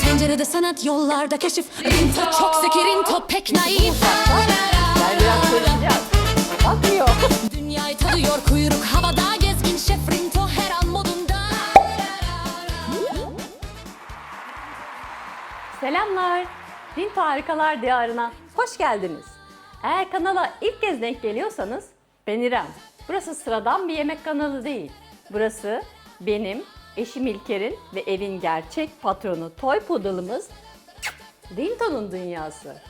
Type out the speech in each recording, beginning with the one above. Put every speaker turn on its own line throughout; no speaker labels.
Tencerede sanat, yollarda keşif. Rinto çok zeki, Rinto pek naif.
Ben biraz söyleyeceğim. Bakmıyor.
Dünyayı tadıyor kuyruk havada, gezgin şef Rinto her an modunda.
Selamlar. Rinto Harikalar Diyarı'na hoş geldiniz. Eğer kanala ilk kez denk geliyorsanız ben İrem. Burası sıradan bir yemek kanalı değil. Burası benim, eşim İlker'in ve evin gerçek patronu Toy Poodle'ımız Rinto'nun dünyası.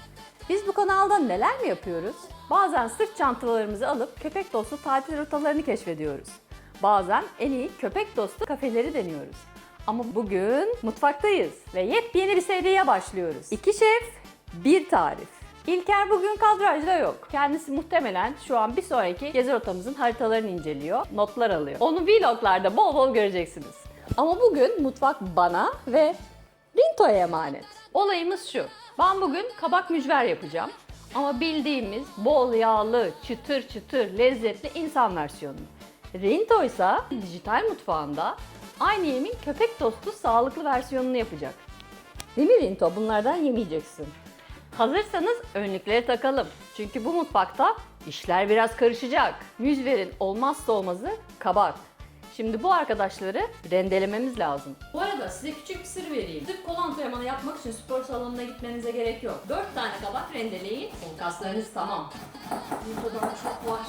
Biz bu kanalda neler mi yapıyoruz? Bazen sırt çantalarımızı alıp köpek dostu tatil rotalarını keşfediyoruz. Bazen en iyi köpek dostu kafeleri deniyoruz. Ama bugün mutfaktayız ve yepyeni bir seriye başlıyoruz. 2 şef, 1 tarif. İlker bugün kadrajda yok. Kendisi muhtemelen şu an bir sonraki gezi rotamızın haritalarını inceliyor, notlar alıyor. Onu vloglarda bol bol göreceksiniz. Ama bugün mutfak bana ve Rinto'ya emanet. Olayımız şu. Ben bugün kabak mücver yapacağım. Ama bildiğimiz bol yağlı, çıtır çıtır, lezzetli insan versiyonu. Rinto ise dijital mutfağında aynı yemeğin köpek dostu sağlıklı versiyonunu yapacak. Değil mi Rinto? Bunlardan yemeyeceksin. Hazırsanız önlükleri takalım. Çünkü bu mutfakta işler biraz karışacak. Mücverin olmazsa olmazı kabak. Şimdi bu arkadaşları rendelememiz lazım. Bu arada size küçük bir sır vereyim. Sırf kol antrenmanı yapmak için spor salonuna gitmenize gerek yok. 4 tane kabak rendeleyin. Kol kaslarınız tamam. Rinto'dan çok var.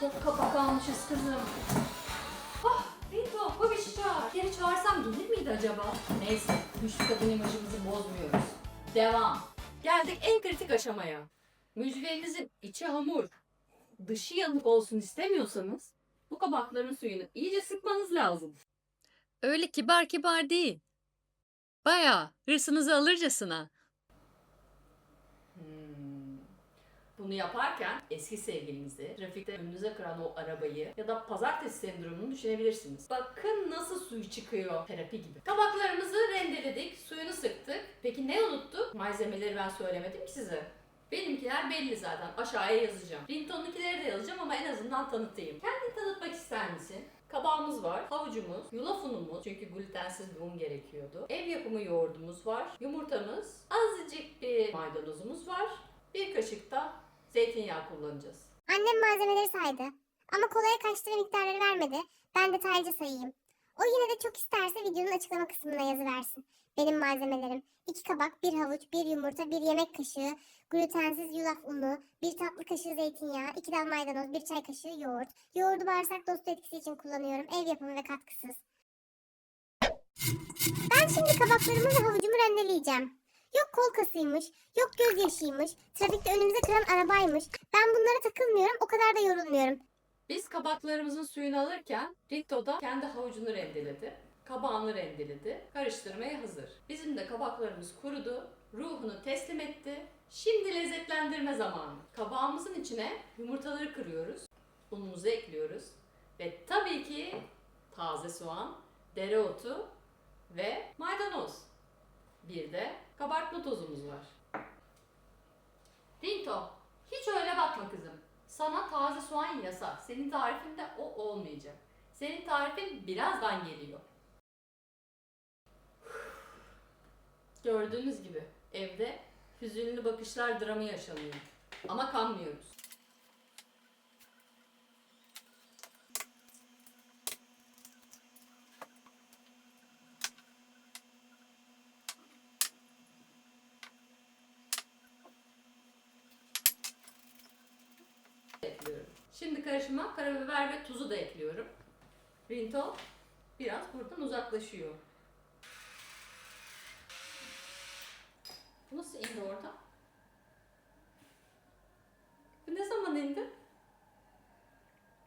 Çok kabak almışız kızım. Ah Rinto, babişi çağır. Geri çağırsam gelir miydi acaba? Neyse, güçlü kadın imajımızı bozmuyoruz. Devam. Geldik en kritik aşamaya. Mücverinizin içi hamur, dışı yanık olsun istemiyorsanız bu kabakların suyunu iyice sıkmanız lazım.
Öyle kibar kibar değil. Bayağı hırsınızı alırcasına.
Bunu yaparken eski sevgilinizi, trafikte önünüze kıran o arabayı ya da pazartesi sendromunu düşünebilirsiniz. Bakın nasıl suyu çıkıyor, terapi gibi. Kabaklarımızı rendeledik, suyunu sıktık. Peki ne unuttuk? Malzemeleri ben söylemedim ki size. Benimkiler belli zaten, aşağıya yazacağım. Rinto'nunkileri de yazacağım ama en azından tanıtayım. Kendini tanıtmak ister misin? Kabağımız var, havucumuz, yulaf unumuz çünkü glutensiz bir un gerekiyordu. Ev yapımı yoğurdumuz var, yumurtamız, azıcık bir maydanozumuz var. Bir kaşık da zeytinyağı kullanacağız.
Annem malzemeleri saydı. Ama kolaya kaç lira miktarları vermedi. Ben detaylıca sayayım. O yine de çok isterse videonun açıklama kısmına yazı versin. Benim malzemelerim: 2 kabak, 1 havuç, 1 yumurta, 1 yemek kaşığı glutensiz yulaf unu, 1 tatlı kaşığı zeytinyağı, 2 dal maydanoz, 1 çay kaşığı yoğurt. Yoğurdu bağırsak dostu etkisi için kullanıyorum. Ev yapımı ve katkısız. Ben şimdi kabaklarımı ve havucumu rendeleyeceğim. Yok kol kasıymış, yok gözyaşıymış, trafikte önümüze kıran arabaymış. Ben bunlara takılmıyorum, o kadar da yorulmuyorum.
Biz kabaklarımızın suyunu alırken Rinto da kendi havucunu rendeledi. Kabağını rendeledi. Karıştırmaya hazır. Bizim de kabaklarımız kurudu. Ruhunu teslim etti. Şimdi lezzetlendirme zamanı. Kabağımızın içine yumurtaları kırıyoruz. Unumuzu ekliyoruz. Ve tabii ki taze soğan, dereotu ve maydanoz. Bir de kabartma tozumuz var. Rinto, hiç öyle bakma kızım. Sana taze soğan yasak. Senin tarifinde o olmayacak. Senin tarifin birazdan geliyor. Gördüğünüz gibi evde hüzünlü bakışlar dramı yaşanıyor. Ama kanmıyoruz. Ekliyorum. Şimdi karışıma karabiber ve tuzu da ekliyorum. Rinto biraz buradan uzaklaşıyor. Bu nasıl indi orada? Bu ne zaman indi?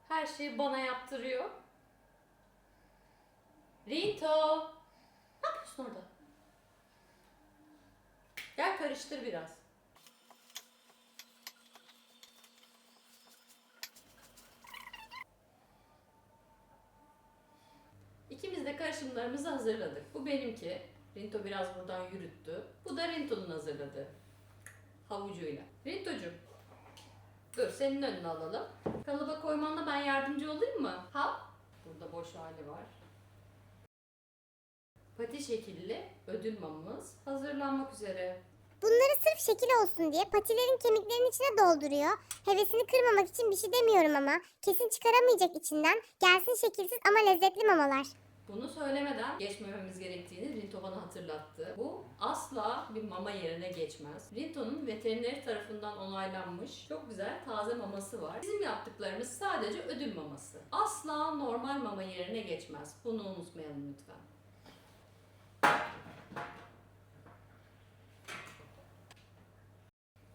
Her şeyi bana yaptırıyor. Rinto! Ne yapıyorsun orada? Gel karıştır biraz. İkimiz de karışımlarımızı hazırladık. Bu benimki. Rinto biraz buradan yürüttü. Bu da Rinto'nun hazırladığı. Havucuyla. Rinto'cum. Dur senin önüne alalım.
Kalıba koymanda ben yardımcı olayım mı? Ha? Burada boş hali var. Pati şekilli ödül mamamız hazırlanmak üzere.
Bunları sırf şekil olsun diye patilerin kemiklerinin içine dolduruyor. Hevesini kırmamak için bir şey demiyorum ama kesin çıkaramayacak içinden. Gelsin şekilsiz ama lezzetli mamalar.
Bunu söylemeden geçmememiz gerektiğini Rinto bana hatırlattı. Bu asla bir mama yerine geçmez. Rinto'nun veterineri tarafından onaylanmış çok güzel taze maması var. Bizim yaptıklarımız sadece ödül maması. Asla normal mama yerine geçmez. Bunu unutmayalım lütfen.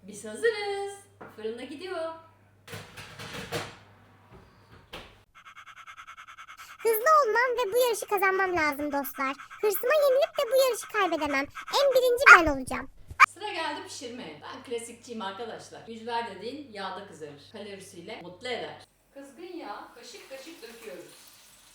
Biz hazırız. Fırına gidiyor.
Hızlı olmam ve bu yarışı kazanmam lazım dostlar. Hırsıma yenilip de bu yarışı kaybedemem. En birinci ben olacağım.
Sıra geldi pişirmeye. Ben klasikçiyim arkadaşlar. Mücver dediğin yağda kızarır. Kalorisiyle mutlu eder. Kızgın yağ kaşık kaşık döküyoruz.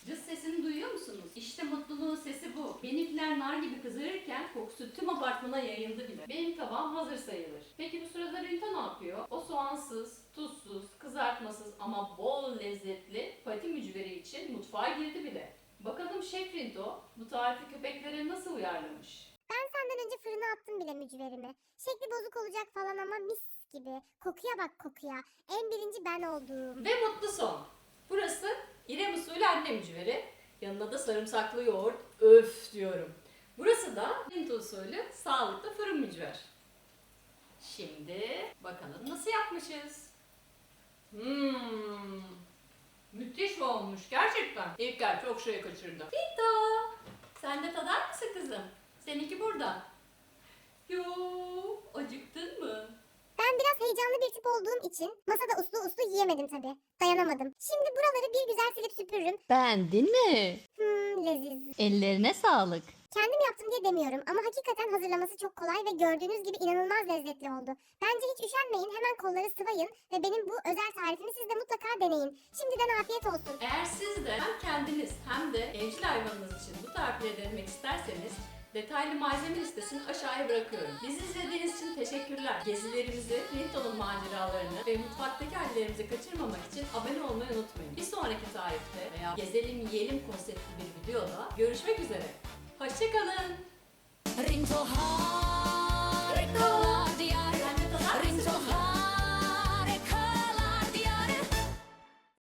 Cız sesini duyuyor musunuz? İşte mutluluğun sesi bu. Benimkiler nar gibi kızarırken kokusu tüm apartmana yayıldı bile. Benim tabağım hazır sayılır. Peki bu sırada Rinto ne yapıyor? O soğansız, tuzsuz, kızartmasız ama bol lezzetli pati mücveri için mutfağa girdi bile. Bakalım Şef Rinto bu tarifi köpeklere nasıl uyarlamış?
Ben senden önce fırına attım bile mücverimi. Şekli bozuk olacak falan ama mis gibi. Kokuya bak kokuya. En birinci ben oldum.
Ve mutlu son. Burası İrem usulü anne mücveri. Yanına da sarımsaklı yoğurt. Öf diyorum. Burası da Hint usulü sağlıklı fırın mücver. Şimdi bakalım nasıl yapmışız. Müthiş olmuş gerçekten. İlker çok şey kaçırdı. Rita, sen de tadar mısın kızım? Seninki burada. Yo, acıktın mı?
Ben biraz heyecanlı bir tip olduğum için masada uslu yiyemedim tabii. Dayanamadım. Şimdi buraları bir güzel silip süpürürüm.
Beğendin mi?
Leziz.
Ellerine sağlık.
Kendim yaptım diye demiyorum ama hakikaten hazırlaması çok kolay ve gördüğünüz gibi inanılmaz lezzetli oldu. Bence hiç üşenmeyin, hemen kolları sıvayın ve benim bu özel tarifimi siz de mutlaka deneyin. Şimdiden afiyet olsun.
Eğer siz de hem kendiniz hem de evcil hayvanınız için bu tarifleri denemek isterseniz detaylı malzeme listesini aşağıya bırakıyorum. Bizi izlediğiniz için teşekkürler. Gezilerimizi, Rinto'nun maceralarını ve mutfaktaki hallerimizi kaçırmamak için abone olmayı unutmayın. Bir sonraki tarifte veya gezelim yiyelim konseptli bir videoda görüşmek üzere. Hoşçakalın.
Rinto